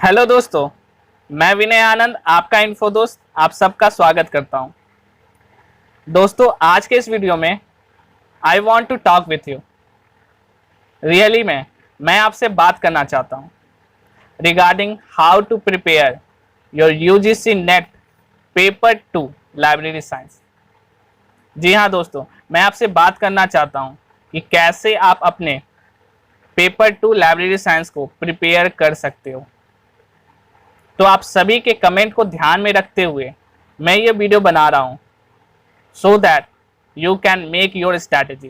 Hello दोस्तों, मैं विनय आनंद आपका इन्फो दोस्त आप सबका स्वागत करता हूं। दोस्तों, आज के इस वीडियो में I want to talk with you. Really में मैं आपसे बात करना चाहता हूं regarding how to prepare your UGC NET paper 2 library science. जी हाँ दोस्तों, मैं आपसे बात करना चाहता हूं कि कैसे आप अपने पेपर 2 लाइब्रेरी साइंस को प्रिपेयर कर सकते हो। तो आप सभी के कमेंट को ध्यान में रखते हुए मैं ये वीडियो बना रहा हूँ so that you can make your strategy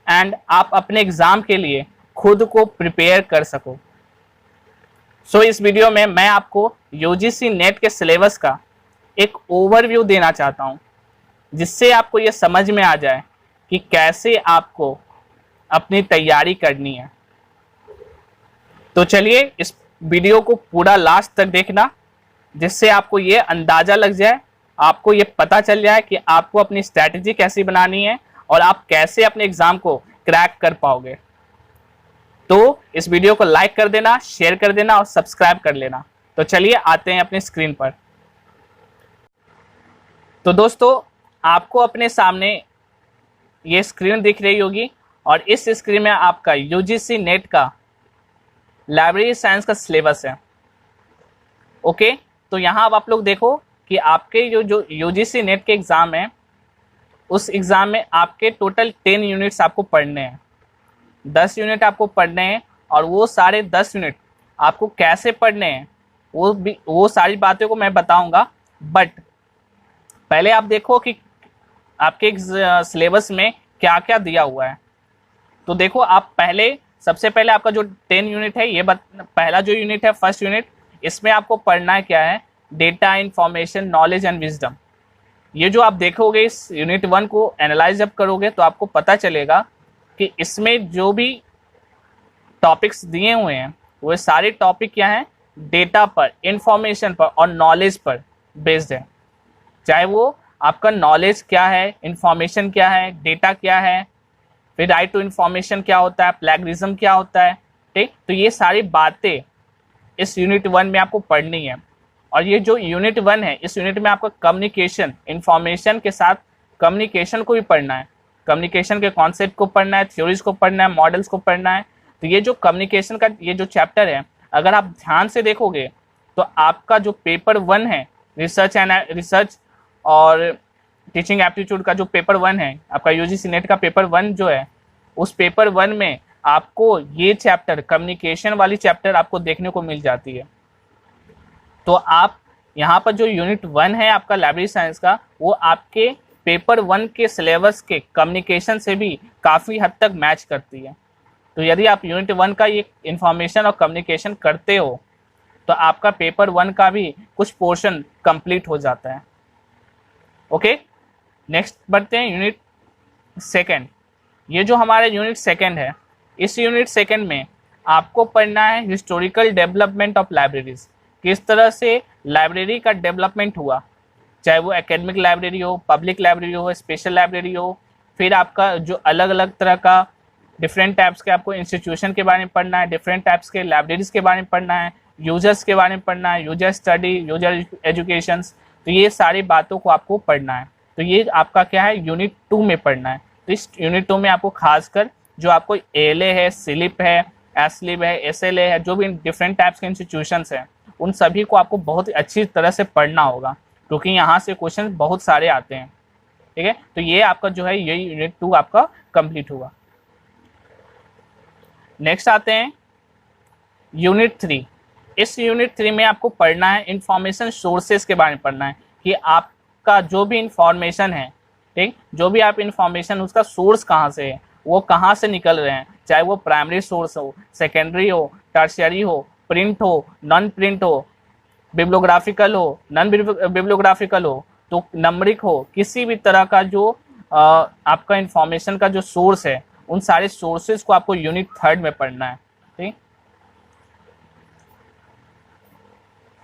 and आप अपने एग्जाम के लिए खुद को प्रिपेयर कर सको। सो इस वीडियो में मैं आपको यूजीसी नेट के सिलेबस का एक ओवरव्यू देना चाहता हूँ, जिससे आपको ये समझ में आ जाए कि कैसे आपको अपनी तैयारी करनी है। तो चलिए इस वीडियो को पूरा लास्ट तक देखना, जिससे आपको ये अंदाजा लग जाए, आपको ये पता चल जाए कि आपको अपनी स्ट्रैटेजी कैसी बनानी है और आप कैसे अपने एग्जाम को क्रैक कर पाओगे। तो इस वीडियो को लाइक कर देना, शेयर कर देना और सब्सक्राइब कर लेना। तो चलिए आते हैं अपनी स्क्रीन पर। तो दोस्तों, आपको अपने सामने ये स्क्रीन दिख रही होगी और इस स्क्रीन में आपका यूजीसी नेट का लाइब्रेरी साइंस का सिलेबस है। ओके, तो यहाँ अब आप लोग देखो कि आपके जो यूजीसी नेट के एग्ज़ाम है, उस एग्ज़ाम में आपके टोटल 10 यूनिट्स आपको पढ़ने हैं। 10 यूनिट आपको पढ़ने हैं और वो सारे 10 यूनिट आपको कैसे पढ़ने हैं वो सारी बातों को मैं बताऊंगा। बट पहले आप देखो कि आपके सिलेबस में क्या क्या दिया हुआ है। तो देखो, आप सबसे पहले आपका जो 10 यूनिट है, ये पहला जो यूनिट है, फर्स्ट यूनिट, इसमें आपको पढ़ना है क्या है, data, information, knowledge and wisdom. ये जो आप देखोगे इस यूनिट 1 को एनालाइज जब करोगे तो आपको पता चलेगा कि इसमें जो भी टॉपिक्स दिए हुए हैं वो सारे टॉपिक क्या हैं, डेटा पर, इंफॉर्मेशन पर और नॉलेज पर बेस्ड है। चाहे वो आपका नॉलेज क्या है, इंफॉर्मेशन क्या है, डेटा क्या है, फिर राइट टू इंफॉर्मेशन क्या होता है, प्लेगरिज्म क्या होता है। ठीक, तो ये सारी बातें इस यूनिट 1 में आपको पढ़नी है। और ये जो यूनिट 1 है, इस यूनिट में आपका कम्युनिकेशन, इंफॉर्मेशन के साथ कम्युनिकेशन को भी पढ़ना है। कम्युनिकेशन के कॉन्सेप्ट को पढ़ना है, थ्योरीज को पढ़ना है, मॉडल्स को पढ़ना है। तो ये जो कम्युनिकेशन का ये जो चैप्टर है, अगर आप ध्यान से देखोगे तो आपका जो पेपर 1 है, रिसर्च और टीचिंग एप्टीट्यूड का जो पेपर 1 है, आपका यूजीसी नेट का पेपर 1 जो है, उस पेपर 1 में आपको ये चैप्टर, कम्युनिकेशन वाली चैप्टर आपको देखने को मिल जाती है। तो आप यहाँ पर जो यूनिट 1 है आपका लाइब्रेरी साइंस का, वो आपके पेपर 1 के सिलेबस के कम्युनिकेशन से भी काफ़ी हद तक मैच करती है। तो यदि आप यूनिट 1 का ये इंफॉर्मेशन और कम्युनिकेशन करते हो तो आपका पेपर 1 का भी कुछ पोर्शन कंप्लीट हो जाता है। ओके, नेक्स्ट बढ़ते हैं यूनिट 2। ये जो हमारा यूनिट 2 है, इस यूनिट 2 में आपको पढ़ना है हिस्टोरिकल डेवलपमेंट ऑफ लाइब्रेरीज। किस तरह से लाइब्रेरी का डेवलपमेंट हुआ, चाहे वो एकेडमिक लाइब्रेरी हो, पब्लिक लाइब्रेरी हो, स्पेशल लाइब्रेरी हो, फिर आपका जो अलग अलग तरह का डिफरेंट टाइप्स के आपको इंस्टीट्यूशन के बारे में पढ़ना है, डिफरेंट टाइप्स के लाइब्रेरीज के बारे में पढ़ना है, यूजर्स के बारे में पढ़ना है, यूजर स्टडी, यूजर एजुकेशन। तो ये सारी बातों को आपको पढ़ना है। तो ये आपका क्या है, यूनिट 2 में पढ़ना है। तो इस यूनिट 2 में आपको खासकर जो आपको एएलए है, सिलिप है, एसलिप है, एसएलए है, जो भी डिफरेंट टाइप्स के इंस्टीट्यूशंस हैं, उन सभी को आपको बहुत अच्छी तरह से पढ़ना होगा, क्योंकि यहाँ से क्वेश्चन बहुत सारे आते हैं। ठीक है, तो ये आपका जो है, ये यूनिट 2 आपका कंप्लीट हुआ। नेक्स्ट आते हैं यूनिट 3। इस यूनिट 3 में आपको पढ़ना है इंफॉर्मेशन सोर्सेज के बारे में पढ़ना है कि आपका जो भी इंफॉर्मेशन है, ठीक, जो भी आप इंफॉर्मेशन, उसका सोर्स कहाँ से है, वो कहाँ से निकल रहे हैं, चाहे वो प्राइमरी सोर्स हो, सेकेंडरी हो, टर्शियरी हो, प्रिंट हो, नॉन प्रिंट हो, बिब्लियोग्राफिकल हो, नॉन बिब्लियोग्राफिकल हो, तो नंबरिक हो, किसी भी तरह का जो आपका इंफॉर्मेशन का जो सोर्स है, उन सारे सोर्सेज को आपको यूनिट 3 में पढ़ना है। ठीक,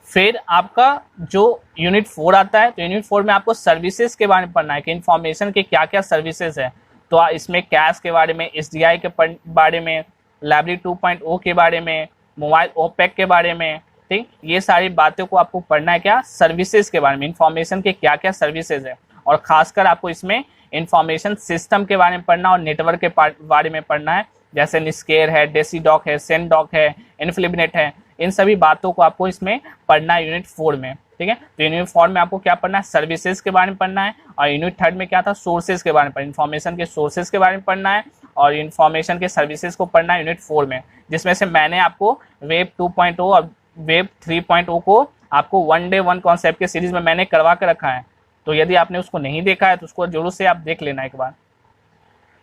फिर आपका जो यूनिट 4 आता है, तो यूनिट 4 में आपको सर्विसेज के बारे में पढ़ना है कि इंफॉर्मेशन के क्या क्या सर्विसेज है। तो इसमें कैश के बारे में, एसडीआई के बारे में, लाइब्रेरी 2.0 के बारे में, मोबाइल ओपेक के बारे में, ठीक, ये सारी बातों को आपको पढ़ना है क्या, सर्विसेज के बारे में, इंफॉर्मेशन के क्या क्या सर्विसेज है, और खासकर आपको इसमें इंफॉर्मेशन सिस्टम के बारे में पढ़ना और नेटवर्क के बारे में पढ़ना है, जैसे निस्केयर है, डेसीडॉक है, सेंडॉक है, इन्फ्लिबनेट है, इन सभी बातों को आपको इसमें पढ़ना है यूनिट 4 में। ठीक है, तो यूनिट 4 में आपको क्या पढ़ना है, सर्विसेज के बारे में पढ़ना है, और यूनिट 3 में क्या था, सोर्सेज के बारे में पढ़ना, इन्फॉर्मेशन के सोर्सेज के बारे में पढ़ना है, और इन्फॉर्मेशन के सर्विसेज को पढ़ना है यूनिट 4 में, जिसमें से मैंने आपको वेब 2.0 और वेब 3.0 को आपको 1 डे 1 कॉन्सेप्ट के सीरीज में मैंने करवा के रखा है। तो यदि आपने उसको नहीं देखा है तो उसको जरूर से आप देख लेना एक बार।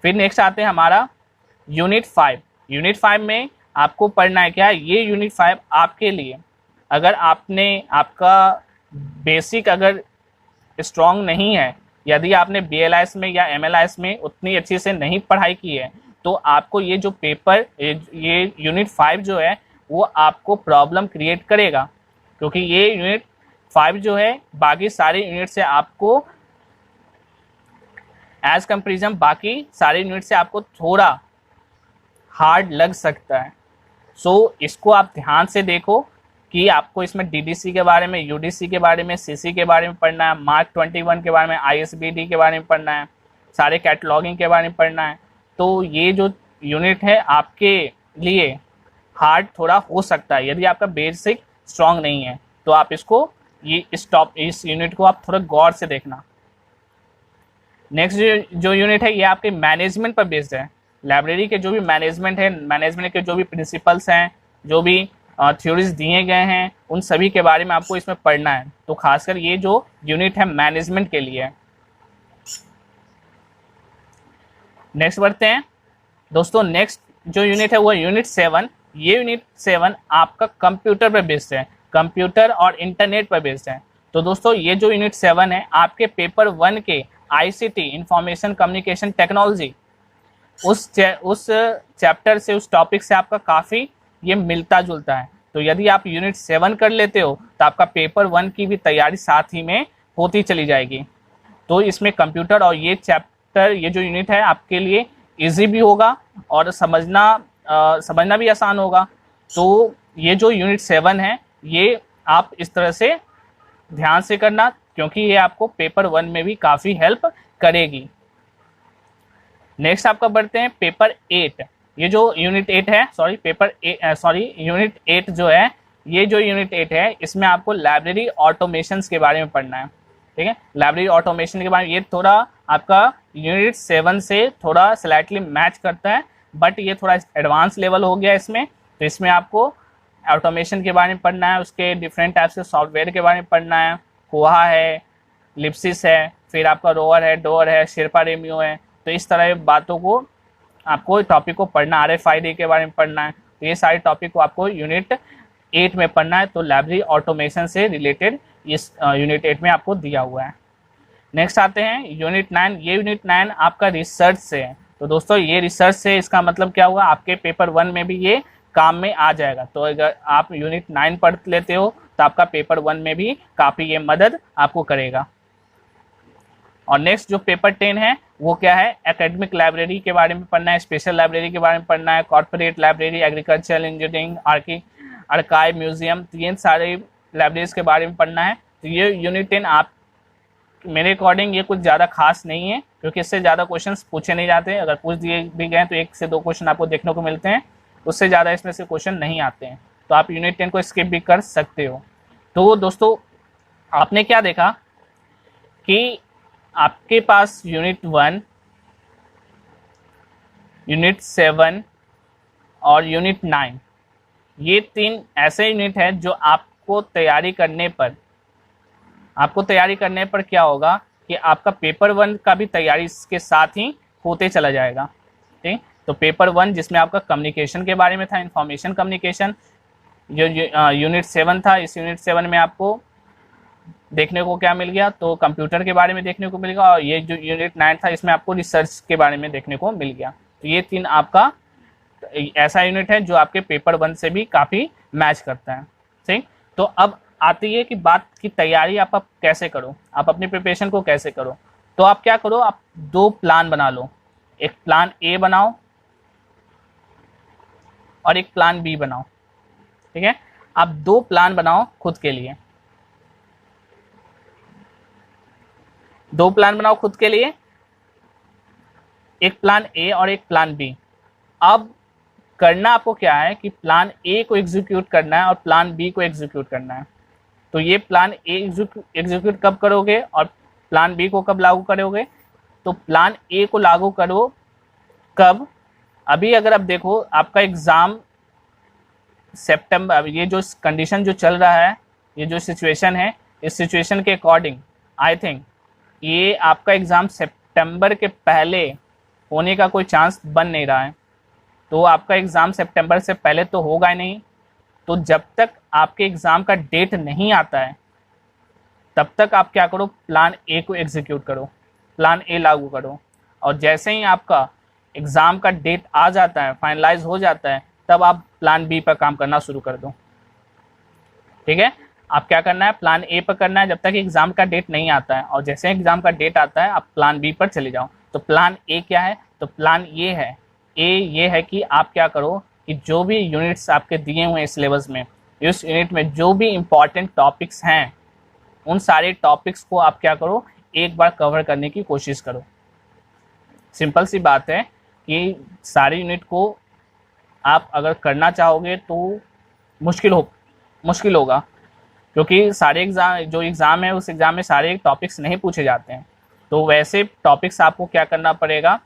फिर नेक्स्ट आते हैं हमारा यूनिट 5। यूनिट 5 में आपको पढ़ना है क्या, ये यूनिट 5 आपके लिए, अगर आपने आपका बेसिक अगर स्ट्रॉन्ग नहीं है, यदि आपने BLIS में या MLIS में उतनी अच्छी से नहीं पढ़ाई की है, तो आपको ये जो पेपर ये यूनिट 5 जो है वो आपको प्रॉब्लम क्रिएट करेगा, क्योंकि ये यूनिट 5 जो है बाकी सारे यूनिट से आपको एज कंपेरिजन बाकी सारे यूनिट से आपको थोड़ा हार्ड लग सकता है। सो इसको आप ध्यान से देखो कि आपको इसमें DDC के बारे में, UDC के बारे में, CC के बारे में पढ़ना है, मार्क 21 के बारे में, ISBD के बारे में पढ़ना है, सारे कैटलॉगिंग के बारे में पढ़ना है। तो ये जो यूनिट है आपके लिए हार्ड थोड़ा हो सकता है, यदि आपका बेसिक स्ट्रांग नहीं है तो आप इसको इस यूनिट को आप थोड़ा गौर से देखना। नेक्स्ट जो यूनिट है ये आपके मैनेजमेंट पर बेस्ड है। लाइब्रेरी के जो भी मैनेजमेंट है, मैनेजमेंट के जो भी प्रिंसिपल्स हैं, जो भी थ्योरीज दिए गए हैं, उन सभी के बारे में आपको इसमें पढ़ना है। तो खासकर ये जो यूनिट है मैनेजमेंट के लिए है। नेक्स्ट बढ़ते हैं दोस्तों, नेक्स्ट जो यूनिट है वो यूनिट 7। ये यूनिट 7 आपका कंप्यूटर पर बेस्ड है, कंप्यूटर और इंटरनेट पर बेस्ड है। तो दोस्तों ये जो यूनिट 7 है आपके पेपर 1 के ICT इंफॉर्मेशन कम्युनिकेशन टेक्नोलॉजी उस चैप्टर से, उस टॉपिक से आपका काफ़ी ये मिलता जुलता है। तो यदि आप यूनिट 7 कर लेते हो तो आपका पेपर 1 की भी तैयारी साथ ही में होती चली जाएगी। तो इसमें कंप्यूटर और ये चैप्टर, ये जो यूनिट है आपके लिए इजी भी होगा और समझना भी आसान होगा। तो ये जो यूनिट 7 है ये आप इस तरह से ध्यान से करना, क्योंकि ये आपको पेपर 1 में भी काफ़ी हेल्प करेगी। नेक्स्ट आपका बढ़ते हैं पेपर 8। ये जो यूनिट 8 है, यूनिट 8 जो है, ये जो यूनिट 8 है इसमें आपको लाइब्रेरी ऑटोमेशंस के बारे में पढ़ना है। ठीक है, लाइब्रेरी ऑटोमेशन के बारे में ये थोड़ा आपका यूनिट 7 से थोड़ा स्लाइटली मैच करता है, बट ये थोड़ा एडवांस लेवल हो गया इसमें। तो इसमें आपको ऑटोमेशन के बारे में पढ़ना है, उसके डिफरेंट टाइप्स के सॉफ्टवेयर के बारे में पढ़ना है, कोहा है, लिप्सिस है, फिर आपका रोवर है, डोर है, शेरपा रेमियो है। तो इस तरह की बातों को आपको टॉपिक को पढ़ना, RFID के बारे में पढ़ना है। तो ये सारे टॉपिक को आपको यूनिट 8 में पढ़ना है। तो लाइब्रेरी ऑटोमेशन से रिलेटेड इस यूनिट 8 में आपको दिया हुआ है। नेक्स्ट आते हैं यूनिट 9। ये यूनिट 9 आपका रिसर्च से है। तो दोस्तों ये रिसर्च से, इसका मतलब क्या हुआ, आपके पेपर 1 में भी ये काम में आ जाएगा। तो अगर आप यूनिट 9 पढ़ लेते हो तो आपका पेपर 1 में भी काफ़ी ये मदद आपको करेगा। और नेक्स्ट जो पेपर 10 है वो क्या है, एकेडमिक लाइब्रेरी के बारे में पढ़ना है, स्पेशल लाइब्रेरी के बारे में पढ़ना है, corporate library, agricultural engineering, archive, museum, तो ये सारे लाइब्रेरीज के बारे में पढ़ना है। तो ये यूनिट 10 आप, मेरे अकॉर्डिंग ये कुछ ज़्यादा खास नहीं है, क्योंकि इससे ज़्यादा क्वेश्चंस पूछे नहीं जाते। अगर पूछ दिए भी गए तो 1 से 2 क्वेश्चन आपको देखने को मिलते हैं, उससे ज़्यादा इसमें से क्वेश्चन नहीं आते हैं। तो आप यूनिट 10 को स्किप भी कर सकते हो। तो दोस्तों आपने क्या देखा कि आपके पास यूनिट 1, यूनिट 7 और यूनिट 9, ये 3 ऐसे यूनिट है जो आपको तैयारी करने पर क्या होगा कि आपका पेपर 1 का भी तैयारी इसके साथ ही होते चला जाएगा। ठीक, तो पेपर 1 जिसमें आपका कम्युनिकेशन के बारे में था, इंफॉर्मेशन कम्युनिकेशन, जो यूनिट 7 था, इस यूनिट 7 में आपको देखने को क्या मिल गया, तो कंप्यूटर के बारे में देखने को मिल गया। और ये जो यूनिट 9 था इसमें आपको रिसर्च के बारे में देखने को मिल गया। तो ये 3 आपका ऐसा यूनिट है जो आपके पेपर 1 से भी काफ़ी मैच करता है। ठीक, तो अब आती है कि बात की तैयारी आप कैसे करो, आप अपनी प्रिपरेशन को कैसे करो। तो आप क्या करो, आप 2 प्लान बना लो, एक प्लान ए बनाओ और एक प्लान बी बनाओ। ठीक है, आप 2 प्लान बनाओ खुद के लिए, 2 प्लान बनाओ खुद के लिए, एक प्लान ए और एक प्लान बी। अब करना आपको क्या है कि प्लान ए को एग्जीक्यूट करना है और प्लान बी को एग्जीक्यूट करना है। तो ये प्लान ए एग्जीक्यूट कब करोगे और प्लान बी को कब लागू करोगे? तो प्लान ए को लागू करो कब? अभी अगर आप देखो आपका एग्ज़ाम सितंबर, ये जो कंडीशन जो चल रहा है, ये जो सिचुएशन है, इस सिचुएशन के अकॉर्डिंग आई थिंक ये आपका एग्ज़ाम सितंबर के पहले होने का कोई चांस बन नहीं रहा है। तो आपका एग्ज़ाम सितंबर से पहले तो होगा ही नहीं। तो जब तक आपके एग्ज़ाम का डेट नहीं आता है तब तक आप क्या करो, प्लान ए को एग्जीक्यूट करो, प्लान ए लागू करो। और जैसे ही आपका एग्ज़ाम का डेट आ जाता है, फाइनलाइज हो जाता है, तब आप प्लान बी पर काम करना शुरू कर दो। ठीक है, आप क्या करना है, प्लान ए पर करना है जब तक एग्ज़ाम का डेट नहीं आता है, और जैसे एग्ज़ाम का डेट आता है आप प्लान बी पर चले जाओ। तो प्लान ए क्या है? तो प्लान ये है कि आप क्या करो कि जो भी यूनिट्स आपके दिए हुए हैं सिलेबस में, इस यूनिट में जो भी इम्पॉर्टेंट टॉपिक्स हैं, उन सारे टॉपिक्स को आप क्या करो, एक बार कवर करने की कोशिश करो। सिंपल सी बात है कि सारे यूनिट को आप अगर करना चाहोगे तो मुश्किल होगा, क्योंकि सारे एग्ज़ाम है उस एग्ज़ाम में सारे टॉपिक्स नहीं पूछे जाते हैं। तो वैसे टॉपिक्स आपको क्या करना पड़ेगा,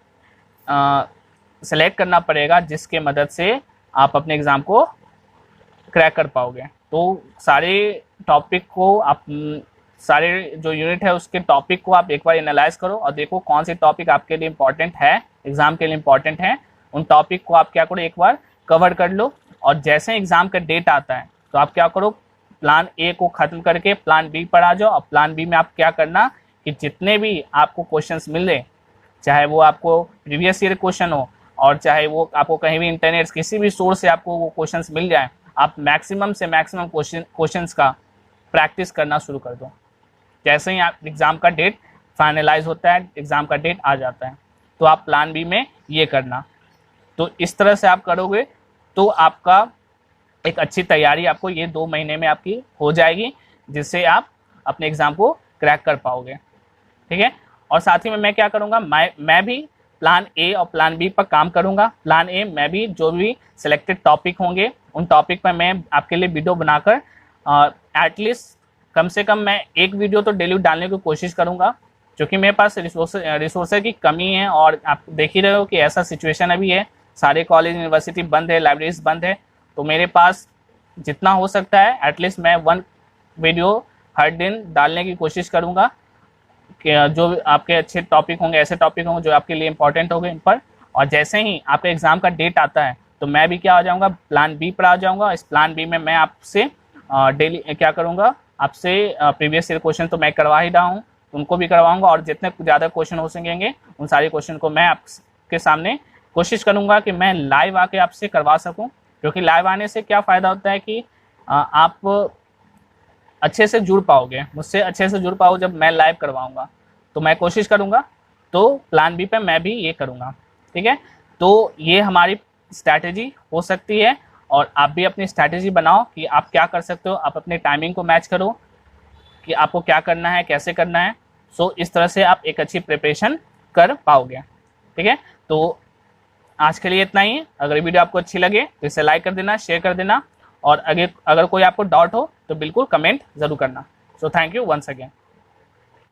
सेलेक्ट करना पड़ेगा जिसके मदद से आप अपने एग्ज़ाम को क्रैक कर पाओगे। तो सारे टॉपिक को आप, सारे जो यूनिट है उसके टॉपिक को आप एक बार एनालाइज करो और देखो कौन से टॉपिक आपके लिए इम्पॉर्टेंट है, एग्ज़ाम के लिए इम्पॉर्टेंट है। उन टॉपिक को आप क्या करो, एक बार कवर कर लो। और जैसे एग्ज़ाम का डेट आता है तो आप क्या करो, प्लान ए को ख़त्म करके प्लान बी पर आ जाओ। और प्लान बी में आप क्या करना कि जितने भी आपको क्वेश्चंस मिले, चाहे वो आपको प्रीवियस ईयर क्वेश्चन हो और चाहे वो आपको कहीं भी इंटरनेट किसी भी सोर्स से आपको वो क्वेश्चंस मिल जाए, आप मैक्सिमम से मैक्सिमम क्वेश्चंस का प्रैक्टिस करना शुरू कर दो। जैसे ही आप एग्ज़ाम का डेट फाइनलाइज होता है, एग्ज़ाम का डेट आ जाता है, तो आप प्लान बी में ये करना। तो इस तरह से आप करोगे तो आपका एक अच्छी तैयारी आपको ये 2 महीने में आपकी हो जाएगी, जिससे आप अपने एग्ज़ाम को क्रैक कर पाओगे। ठीक है, और साथ ही में मैं क्या करूँगा, मैं भी प्लान ए और प्लान बी पर काम करूँगा। प्लान ए मैं भी जो भी सिलेक्टेड टॉपिक होंगे उन टॉपिक पर मैं आपके लिए वीडियो बनाकर एटलीस्ट कम से कम मैं एक वीडियो तो डेली डालने की कोशिश करूँगा, क्योंकि मेरे पास रिसोर्स की कमी है। और आप देख ही रहे हो कि ऐसा सिचुएशन अभी है, सारे कॉलेज यूनिवर्सिटी बंद है, लाइब्रेरीज बंद है। तो मेरे पास जितना हो सकता है एटलीस्ट मैं 1 वीडियो हर दिन डालने की कोशिश करूँगा कि जो आपके अच्छे टॉपिक होंगे, ऐसे टॉपिक होंगे जो आपके लिए इंपॉर्टेंट होंगे इन पर। और जैसे ही आपके एग्ज़ाम का डेट आता है तो मैं भी क्या आ जाऊँगा, प्लान बी पर आ जाऊँगा। इस प्लान बी में मैं आपसे डेली क्या करूँगा, आपसे प्रीवियस ईयर क्वेश्चन तो मैं करवा ही रहा हूँ, उनको भी करवाऊँगा। और जितने ज़्यादा क्वेश्चन हो सकेंगे उन सारे क्वेश्चन को मैं आपके सामने कोशिश करूँगा कि मैं लाइव आके आपसे करवा सकूँ। क्योंकि लाइव आने से क्या फ़ायदा होता है कि आप अच्छे से जुड़ पाओगे, मुझसे अच्छे से जुड़ पाओ जब मैं लाइव करवाऊँगा। तो मैं कोशिश करूँगा, तो प्लान बी पे मैं भी ये करूँगा। ठीक है, तो ये हमारी स्ट्रैटेजी हो सकती है, और आप भी अपनी स्ट्रैटेजी बनाओ कि आप क्या कर सकते हो। आप अपने टाइमिंग को मैच करो कि आपको क्या करना है, कैसे करना है। सो इस तरह से आप एक अच्छी प्रिपरेशन कर पाओगे। ठीक है, तो आज के लिए इतना ही है। अगर वीडियो आपको अच्छी लगे तो इसे लाइक कर देना, शेयर कर देना, और अगर कोई आपको डाउट हो तो बिल्कुल कमेंट ज़रूर करना। So thank you once again.